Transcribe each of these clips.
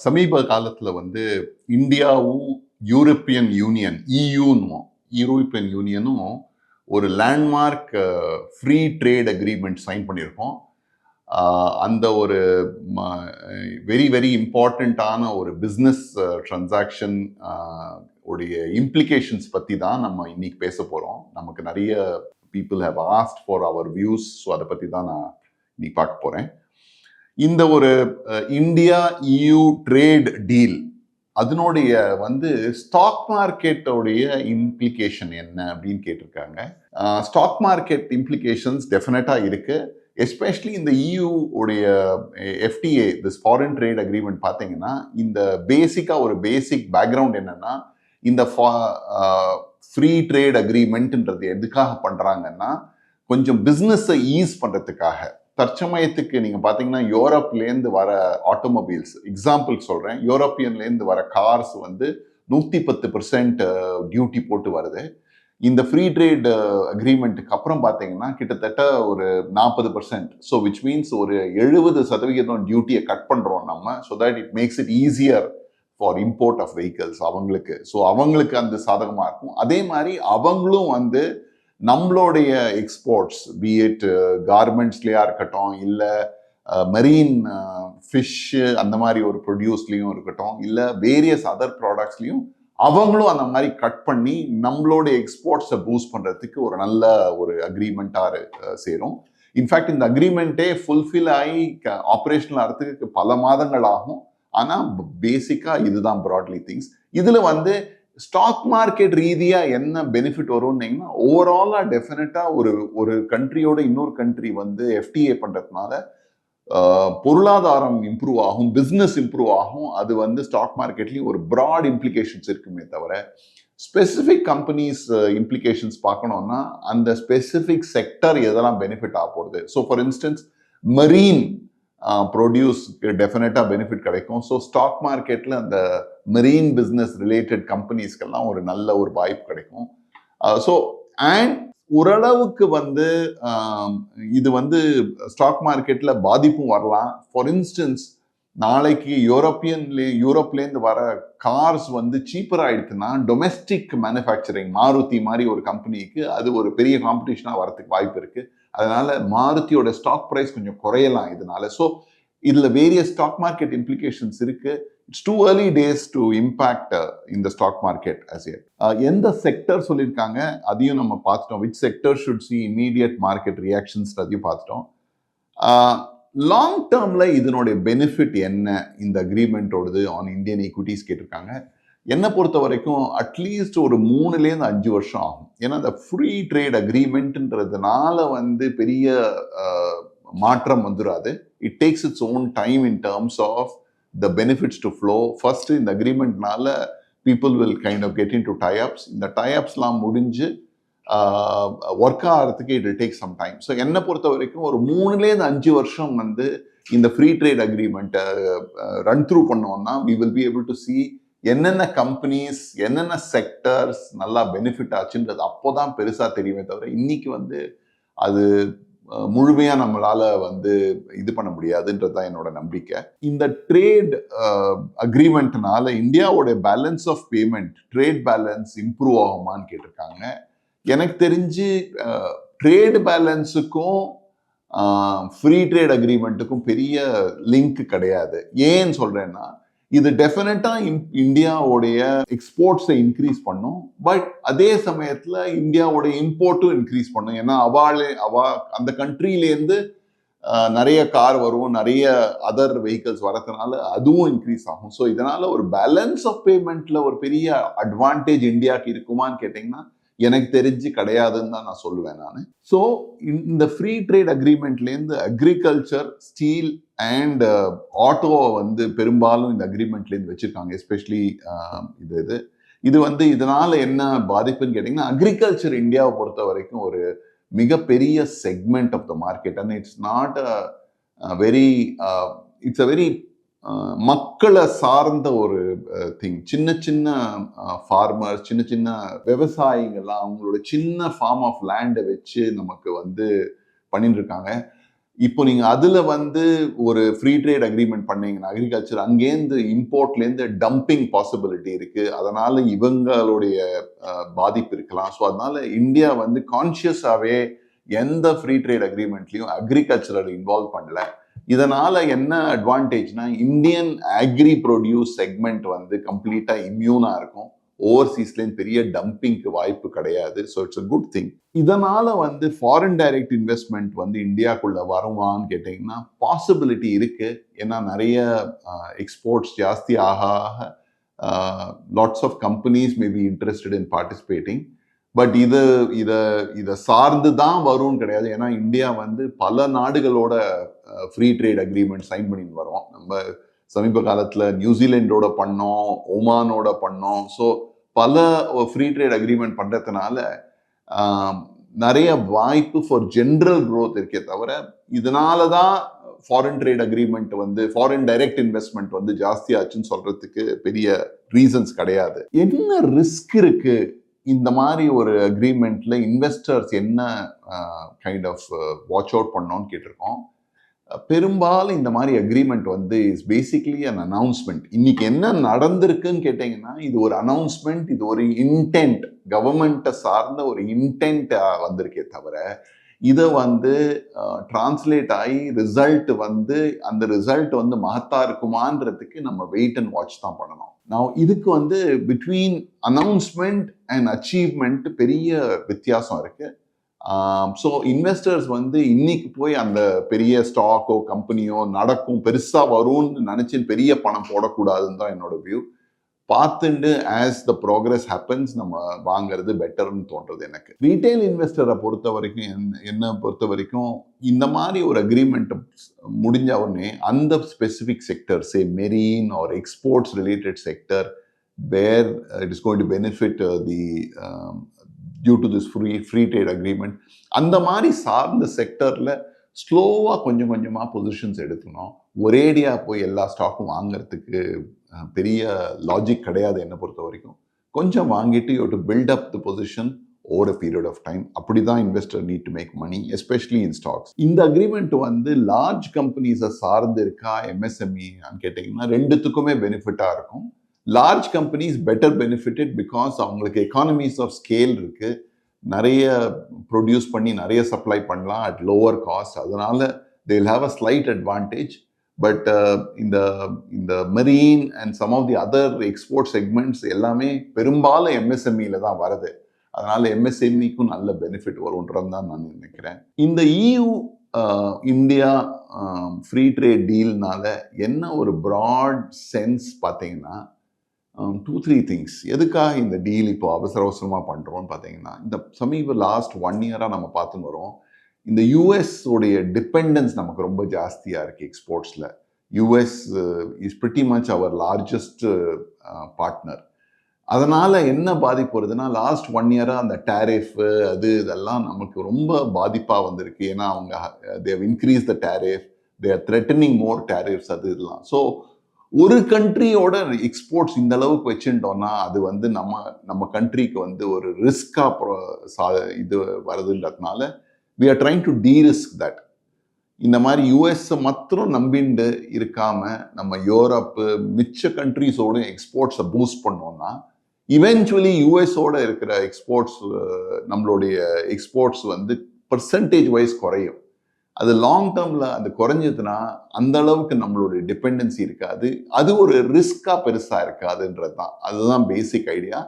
சமீப காலத்தில் வந்து இந்தியாவும் யூரோப்பியன் யூனியன் யூரோப்பியன் யூனியனும் ஒரு landmark free trade agreement sign பண்ணியிருக்கோம். அந்த ஒரு வெரி வெரி இம்பார்ட்டண்ட்டான ஒரு பிஸ்னஸ் ட்ரான்சாக்ஷன் உடைய இம்ப்ளிகேஷன்ஸ் பற்றி தான் நம்ம இன்னைக்கு பேச போகிறோம். நமக்கு நிறைய people have asked for our views. So அதை பற்றி தான் நான் இன்னைக்கு பார்க்க போகிறேன். இந்த ஒரு இந்தியா EU ட்ரேட் டீல் அதனுடைய வந்து ஸ்டாக் மார்க்கெட்டோடைய இம்ப்ளிகேஷன் என்ன அப்படின்னு கேட்டிருக்காங்க. ஸ்டாக் மார்க்கெட் இம்ப்ளிகேஷன்ஸ் டெஃபினட்டாக இருக்கு. எஸ்பெஷலி இந்த EU உடைய FTA this foreign trade agreement பார்த்தீங்கன்னா இந்த ஒரு பேசிக் பேக்ரவுண்ட் என்னன்னா, இந்த ஃப்ரீ ட்ரேட் அக்ரிமெண்ட்ன்றது எதுக்காக பண்றாங்கன்னா கொஞ்சம் பிஸ்னஸை ஈஸ் பண்றதுக்காக. தற்சமயத்துக்கு நீங்க பாத்தீங்கன்னா யூரோப்லேருந்து வர ஆட்டோமொபைல்ஸ் எக்ஸாம்பிள் சொல்றேன், யூரோப்பியன்லேருந்து வர கார்ஸ் வந்து 110% டியூட்டி போட்டு வருது. இந்த ஃப்ரீ ட்ரேட் அக்ரிமெண்ட்டுக்கு அப்புறம் பார்த்தீங்கன்னா கிட்டத்தட்ட ஒரு 40%. ஸோ விச் மீன்ஸ் ஒரு 70% டியூட்டியை கட் பண்ணுறோம் நம்ம. So that it makes it easier for import of vehicles அவங்களுக்கு. ஸோ அவங்களுக்கு அந்த சாதகமாக இருக்கும். அதே மாதிரி அவங்களும் வந்து நம்மளுடைய எக்ஸ்போர்ட்ஸ் பிஎட் கார்மெண்ட்ஸ்லையா இருக்கட்டும், இல்லை மெரீன் ஃபிஷ்ஷு அந்த மாதிரி ஒரு ப்ரொடியூஸ்லையும் இருக்கட்டும், இல்லை வேரியஸ் அதர் ப்ராடக்ட்ஸ்லையும் அவங்களும் அந்த மாதிரி கட் பண்ணி நம்மளோட எக்ஸ்போர்ட்ஸை பூஸ்ட் பண்ணுறதுக்கு ஒரு நல்ல ஒரு அக்ரிமெண்ட்டாக சேரும். இன்ஃபேக்ட் இந்த அக்ரிமெண்ட்டே ஃபுல்ஃபில் ஆகி ஆப்ரேஷனல் ஆகிறதுக்கு பல மாதங்கள் ஆகும். ஆனால் பேசிக்காக இதுதான் ப்ராட்லி திங்ஸ். இதில் வந்து ஸ்டாக் மார்க்கெட் ரீதியாக என்ன பெனிஃபிட் வரும்னீங்கன்னா, ஓவராலாக டெஃபினட்டாக ஒரு கண்ட்ரியோட இன்னொரு கண்ட்ரி வந்து FTA பண்ணுறதுனால பொருளாதாரம் இம்ப்ரூவ் ஆகும், பிஸ்னஸ் இம்ப்ரூவ் ஆகும். அது வந்து ஸ்டாக் மார்க்கெட்லேயும் ஒரு ப்ராட் இம்ப்ளிகேஷன்ஸ் இருக்குமே தவிர ஸ்பெசிஃபிக் கம்பெனிஸ் இம்ப்ளிகேஷன்ஸ் பார்க்கணும்னா அந்த ஸ்பெசிஃபிக் செக்டர் எதெல்லாம் பெனிஃபிட் ஆக போகிறது. ஸோ ஃபார் இன்ஸ்டன்ஸ் மெரீன் ப்ரொடியூஸ்க்கு டெஃபினட்டாக பெனிஃபிட் கிடைக்கும். ஸோ ஸ்டாக் மார்க்கெட்டில் அந்த மெரீன் பிஸ்னஸ் ரிலேட்டட் கம்பெனிஸ்க்கெல்லாம் ஒரு நல்ல ஒரு வாய்ப்பு கிடைக்கும். ஸோ அண்ட் ஓரளவுக்கு வந்து இது வந்து ஸ்டாக் மார்க்கெட்டில் பாதிப்பும் வரலாம். ஃபார் இன்ஸ்டன்ஸ் நாளைக்கு யூரோப்லேருந்து வர கார்ஸ் வந்து சீப்பர் ஆயிடுச்சுன்னா டொமெஸ்டிக் மேனுஃபேக்சரிங் மாருதி மாதிரி ஒரு கம்பெனிக்கு அது ஒரு பெரிய காம்படிஷனாக வரதுக்கு வாய்ப்பு இருக்கு. அதனால மாருதியோட ஸ்டாக் ப்ரைஸ் கொஞ்சம் குறையலாம் இதனால. ஸோ இதில் வேரியஸ் ஸ்டாக் மார்க்கெட் இம்ப்ளிகேஷன்ஸ் இருக்கு. It's too early days to impact இந்த ஸ்டாக் மார்க்கெட் as yet. எந்த செக்டர் சொல்லியிருக்காங்க அதையும் நம்ம பார்த்துட்டோம். Which sector should see immediate market reactions அதையும் பார்த்துட்டோம். லாங் டேர்ம்ல இதனுடைய பெனிஃபிட் என்ன இந்த அக்ரிமெண்டோடது ஆன் இந்தியன் ஈக்விட்டிஸ் கேட்டிருக்காங்க. என்னை பொறுத்த வரைக்கும் அட்லீஸ்ட் ஒரு 3-5 வருஷம் ஆகும். ஏன்னா இந்த ஃப்ரீ ட்ரேட் அக்ரிமெண்ட்ன்றதுனால வந்து பெரிய மாற்றம் வந்துடாது. It takes its own time in terms of the benefits to flow. First இந்த அக்ரிமெண்ட்னால people will kind of get in to tie-ups. இந்த டைஅப்ஸ்லாம் முடிஞ்சு ஒர்க் ஆகிறதுக்கு it will take some time. So என்னை பொறுத்த வரைக்கும் ஒரு 3-5 வருஷம் வந்து இந்த ஃப்ரீ ட்ரேட் அக்ரிமெண்ட்டை ரன் த்ரூ பண்ணோம்னா we will be able to see என்னென்ன கம்பெனிஸ் என்னென்ன செக்டர்ஸ் நல்லா பெனிஃபிட் ஆச்சுன்றது அப்போதான் பெருசா தெரியுமே தவிர இன்னைக்கு வந்து அது முழுமையா நம்மளால வந்து இது பண்ண முடியாதுன்றது தான் என்னோட நம்பிக்கை. இந்த ட்ரேட் அக்ரிமெண்ட்னால இந்தியாவோட balance of payment trade balance improve ஆகுமான்னு கேட்டிருக்காங்க. எனக்கு தெரிஞ்சு ட்ரேட் பேலன்ஸுக்கும் ஃப்ரீ ட்ரேட் அக்ரிமெண்ட்டுக்கும் பெரிய லிங்க் கிடையாது. ஏன்னு சொல்றேன்னா இது டெஃபினட்டா இந்தியாவுடைய எக்ஸ்போர்ட்ஸை இன்க்ரீஸ் பண்ணும். பட் அதே சமயத்துல இந்தியாவோட இம்போர்ட்டும் இன்க்ரீஸ் பண்ணும். ஏன்னா அந்த கண்ட்ரிலேருந்து நிறைய கார் வரும், நிறைய அதர் வெஹிக்கிள்ஸ் வரதுனால அதுவும் இன்க்ரீஸ் ஆகும். ஸோ இதனால ஒரு பேலன்ஸ் ஆஃப் பேமெண்ட்ல ஒரு பெரிய அட்வான்டேஜ் இந்தியாவுக்கு இருக்குமான்னு கேட்டீங்கன்னா எனக்கு தெரிஞ்சு கிடையாதுன்னு தான் நான் சொல்லுவேன் நான். ஸோ இந்த ஃப்ரீ ட்ரேட் அக்ரிமெண்ட்லேருந்து அக்ரிகல்ச்சர், ஸ்டீல் அண்ட் ஆட்டோவை வந்து பெரும்பாலும் இந்த அக்ரிமெண்ட்லேருந்து வச்சிருக்காங்க. எஸ்பெஷலி இது வந்து இதனால என்ன பாதிப்புன்னு கேட்டிங்கன்னா, அக்ரிகல்ச்சர் இந்தியாவை பொறுத்த வரைக்கும் ஒரு மிகப்பெரிய segment of the market. And it's not it's a very மக்களை சார்ந்த ஒரு திங். சின்ன சின்ன ஃபார்மர்ஸ், சின்ன சின்ன விவசாயிகள்லாம் அவங்களோட சின்ன ஃபார்ம் ஆஃப் லேண்டை வச்சு நமக்கு வந்து பண்ணிட்டு இருக்காங்க. இப்போ நீங்க அதுல வந்து ஒரு ஃப்ரீ ட்ரேட் அக்ரிமெண்ட் பண்ணீங்கன்னா அக்ரிகல்ச்சர் அங்கேருந்து இம்போர்ட்லேருந்து டம்பிங் பாசிபிலிட்டி இருக்கு. அதனால இவங்களுடைய பாதிப்பு இருக்கலாம். ஸோ அதனால இந்தியா வந்து கான்சியஸாவே எந்த ஃப்ரீ ட்ரேட் அக்ரிமெண்ட்லயும் அக்ரிகல்ச்சரல் இன்வால்வ் பண்ணல. இதனால என்ன அட்வான்டேஜ்னா இந்தியன் அக்ரி ப்ரொடியூஸ் செக்மெண்ட் வந்து கம்ப்ளீட்டா இம்யூனா இருக்கும். ஓவர்சீஸ்லேயும் பெரிய டம்பிங்க்கு வாய்ப்பு கிடையாது. So it's a good thing. இதனால வந்து ஃபாரின் டைரக்ட் இன்வெஸ்ட்மெண்ட் வந்து இந்தியாக்குள்ள வருமான்னு கேட்டிங்கன்னா பாசிபிலிட்டி இருக்கு. ஏன்னா நிறைய எக்ஸ்போர்ட்ஸ் ஜாஸ்தி ஆக lots of companies may be interested in participating. But இதை சார்ந்து தான் வரும்னு கிடையாது. ஏன்னா இந்தியா வந்து பல நாடுகளோட ஃப்ரீ ட்ரேட் அக்ரிமெண்ட் சைன் பண்ணிட்டு வரோம். நம்ம சமீப காலத்தில் நியூசிலாண்டோட பண்ணோம், ஒமானோட பண்ணோம். ஸோ பல ஃப்ரீ ட்ரேட் அக்ரிமெண்ட் பண்ணுறதுனால நிறைய வாய்ப்பு ஃபார் ஜென்ரல் க்ரோத் இருக்கே தவிர இதனால தான் ஃபாரின் ட்ரேட் அக்ரிமெண்ட் வந்து ஃபாரின் டைரக்ட் இன்வெஸ்ட்மெண்ட் வந்து ஜாஸ்தி ஆச்சுன்னு சொல்றதுக்கு பெரிய ரீசன்ஸ் கிடையாது. என்ன ரிஸ்க் இருக்கு இந்த மாதிரி ஒரு அக்ரிமெண்ட்ல இன்வெஸ்டர்ஸ் என்ன கைண்ட் ஆஃப் வாட்ச் அவுட் பண்ணோன்னு கேட்டிருக்கோம். பெரும்பாலும் இந்த மாதிரி அக்ரிமெண்ட் வந்து இஸ் பேசிக்லி அன் அனௌன்ஸ்மெண்ட். இன்னைக்கு என்ன நடந்திருக்குன்னு கேட்டீங்கன்னா இது ஒரு அனௌன்ஸ்மெண்ட், இது ஒரு இன்டென்ட், கவர்மெண்ட்டை சார்ந்த ஒரு இன்டென்ட் வந்திருக்கே தவிர இதை வந்து டிரான்ஸ்லேட் ஆகி ரிசல்ட் வந்து அந்த ரிசல்ட் வந்து மகத்தா இருக்குமான்றதுக்கு நம்ம வெயிட் அண்ட் வாட்ச் தான் பண்ணணும். நான் இதுக்கு வந்து பிட்வீன் அனௌன்ஸ்மெண்ட் அண்ட் அச்சீவ்மெண்ட் பெரிய வித்தியாசம் இருக்கு. ஸோ இன்வெஸ்டர்ஸ் வந்து இன்னைக்கு போய் அந்த பெரிய ஸ்டாக்கோ கம்பெனியோ நடக்கும் பெருசா வரும்னு நினைச்சு பெரிய பணம் போடக்கூடாதுன்னு தான் என்னோட வியூ. பார்த்துட்டு ஆஸ் த ப்ரோக்ரஸ் ஹேப்பன்ஸ் நம்ம வாங்குறது பெட்டர்னு தோன்றது எனக்கு. ரீட்டைல் இன்வெஸ்டரை பொறுத்த வரைக்கும் என்ன பொறுத்த வரைக்கும் இந்த மாதிரி ஒரு அக்ரிமெண்ட் முடிஞ்ச உடனே அந்த specific sector say marine or exports related sector where it is going to benefit the due to this free trade agreement அந்த மாதிரி சார்ந்த செக்டர்ல ஸ்லோவா கொஞ்சம் கொஞ்சமா பொசிஷன்ஸ் எடுக்கணும். ஒரேடியா போய் எல்லா ஸ்டாக்கும் வாங்குறதுக்கு பெரிய லாஜிக் கிடையாது என்னை பொறுத்த வரைக்கும். கொஞ்சம் வாங்கிட்டு you to build up the position over a period of time. அப்படிதான் investor need to make money, especially in stocks. இந்த அக்ரிமெண்ட் வந்து லார்ஜ் கம்பெனிஸை சார்ந்து இருக்கா எம்எஸ்எம்இ கேட்டீங்கன்னா ரெண்டுத்துக்குமே பெனிஃபிட்டா இருக்கும். Large companies better benefited because அவங்களுக்கு எக்கானமிஸ் ஆஃப் ஸ்கேல் இருக்கு, நிறைய ப்ரொடியூஸ் பண்ணி நிறைய சப்ளை பண்ணலாம் அட் லோவர் காஸ்ட். அதனால they will have a slight advantage. But இந்த marine and some of the other export segments எல்லாமே பெரும்பாலும் எம்எஸ்எம்இல தான் வருது. அதனால எம்எஸ்எம்இக்கும் நல்ல பெனிஃபிட் வரும்ன்றது தான் நான் நினைக்கிறேன். இந்த EU இந்தியா ஃப்ரீ ட்ரேட் டீல்னால என்ன ஒரு ப்ராட் சென்ஸ் பார்த்தீங்கன்னா 2-3 திங்ஸ். எதுக்காக இந்த டீல் இப்போ அவசர அவசரமாக பண்ணுறோம்னு பார்த்தீங்கன்னா இந்த சமீப லாஸ்ட் 1 இயராக நம்ம பார்த்துன்னு வரோம். இந்த யூஎஸ் உடைய டிபெண்டன்ஸ் நமக்கு ரொம்ப ஜாஸ்தியாக இருக்குது எக்ஸ்போர்ட்ஸில். US is pretty much our largest partner. அதனால் என்ன பாதிப்பு வருதுன்னா லாஸ்ட் 1 இயராக அந்த டேரிஃப் இதெல்லாம் நமக்கு ரொம்ப பாதிப்பாக வந்திருக்கு. ஏன்னா அவங்க they increase the tariff, they're threatening more tariffs இதெல்லாம். ஸோ ஒரு கண்ட்ரியோட எக்ஸ்போர்ட்ஸ் இந்த அளவுக்கு வச்சுட்டோம்னா அது வந்து நம்ம கண்ட்ரிக்கு வந்து ஒரு ரிஸ்கா இது வருதுன்றதுனால we are trying to de-risk that. இந்த மாதிரி யூஎஸ் மாத்திரம் நம்பிண்டு இருக்காம நம்ம யூரோப்பு மிச்ச கண்ட்ரிஸோட எக்ஸ்போர்ட்ஸை பூஸ்ட் பண்ணோம்னா இவென்ச்சுவலி யூஎஸோட இருக்கிற எக்ஸ்போர்ட்ஸ் நம்மளுடைய எக்ஸ்போர்ட்ஸ் வந்து பெர்சன்டேஜ் வைஸ் குறையும். அது லாங் டேர்ம்ல அது குறைஞ்சதுன்னா அந்த அளவுக்கு நம்மளுடைய டிபெண்டன்சி இருக்காது, அது ஒரு ரிஸ்கா பெருசா இருக்காதுன்றது தான். அதுதான் பேசிக் ஐடியா.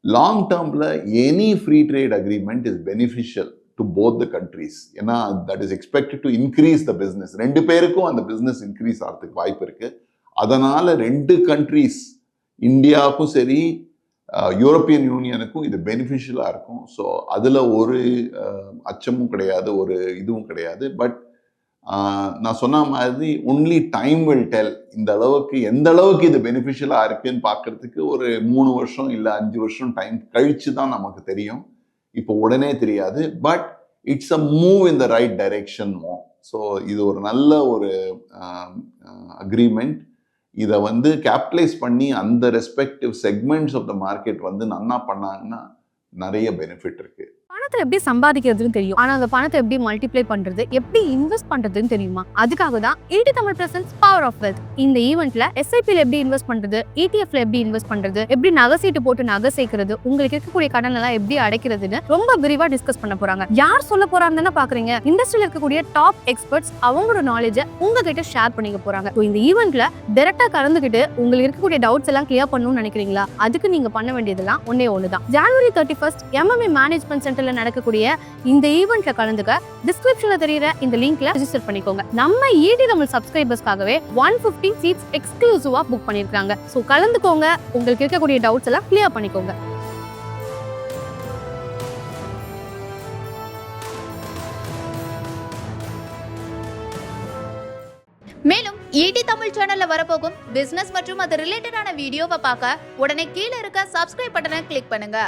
லாங் டேர்ம்ல any free trade agreement is beneficial to both the countries. ஏன்னா that is expected to increase the business. ரெண்டு பேருக்கும் அந்த பிஸ்னஸ் இன்க்ரீஸ் ஆகிறதுக்கு வாய்ப்பு இருக்கு. அதனால ரெண்டு கண்ட்ரீஸ் இந்தியாவுக்கும் சரி யூரோப்பியன் யூனியனுக்கும் இது பெனிஃபிஷியலாக இருக்கும். ஸோ அதில் ஒரு அச்சமும் கிடையாது, ஒரு இதுவும் கிடையாது. பட் நான் சொன்ன மாதிரி ஒன்லி டைம் வில் டெல் இந்த அளவுக்கு எந்த அளவுக்கு இது பெனிஃபிஷியலாக இருக்குன்னு பார்க்கறதுக்கு ஒரு 3 வருஷம் இல்லை 5 வருஷம் டைம் கழிச்சு தான் நமக்கு தெரியும். இப்போ உடனே தெரியாது. But it's a move in the right direction. So இது ஒரு நல்ல ஒரு அக்ரிமெண்ட். இதை வந்து கேபிட்டலைஸ் பண்ணி அந்த respective segments of the market வந்து நன்னா பண்ணாங்கன்னா நிறைய பெனிஃபிட் இருக்கு. பணத்தை எப்படி சம்பாதிக்கிறதுன்னு தெரியும், ஆனா அந்த பணத்தை எப்படி மல்டிப்ளை பண்றது, எப்படி இன்வெஸ்ட் பண்றதுன்னு தெரியுமா? அதுக்காக தான் ET Tamil presence power of wealth. இந்த ஈவென்ட்ல எஸ்ஐபில எப்படி இன்வெஸ்ட் பண்றது, இடிஎஃப்ல எப்படி இன்வெஸ்ட் பண்றது, எப்படி நகை சீட்டு போட்டு நகை சேர்க்கிறது, உங்களுக்கு இருக்கக்கூடிய கடன் எல்லாம் எப்படி அடைக்கிறதுன்னு ரொம்ப விரிவா டிஸ்கஸ் பண்ண போறாங்க. யார் சொல்ல போறாங்கன்னு பாக்குறீங்க? இண்டஸ்ட்ரியில இருக்கக்கூடிய டாப் எக்ஸ்பர்ட்ஸ் அவங்களோட நாலேஜ உங்ககிட்ட ஷேர் பண்ணிக்க போறாங்க. இந்த ஈவென்ட்ல டைரக்டா கலந்துக்கிட்டு உங்களுக்கு இருக்கக்கூடிய டவுட்ஸ் எல்லாம் கிளியர் பண்ணணும்னு நினைக்கிறீங்களா? அதுக்கு நீங்க பண்ண வேண்டியதெல்லாம் ஒன்னே ஒண்ணுதான். ஜனவரி 31 MMA மேனேஜ்மெண்ட் சென்டர்ல நடக்கக்கூடிய இந்த ஈவென்ட்ல கலந்துக்க டிஸ்கிரிப்ஷன்ல தெரியுற இந்த லிங்க்ல ரெஜிஸ்டர் பண்ணிக்கோங்க. நம்ம ஈடி தமிழ் சப்ஸ்கிரைபர்ஸ்க்காகவே 150 சீட்ஸ் எக்ஸ்க்ளூசிவா புக் பண்ணிருக்காங்க. சோ கலந்துக்கோங்க, உங்களுக்கு இருக்கக்கூடிய டவுட்ஸ் எல்லாம் கிளியர் பண்ணிக்கோங்க. மேலும் ஈடி தமிழ் சேனல்ல வரப்போகும் பிசினஸ் மற்றும் அது ரிலேட்டடான வீடியோவை பார்க்க உடனே கீழே இருக்க சப்ஸ்கிரைப் பட்டனை கிளிக் பண்ணுங்க.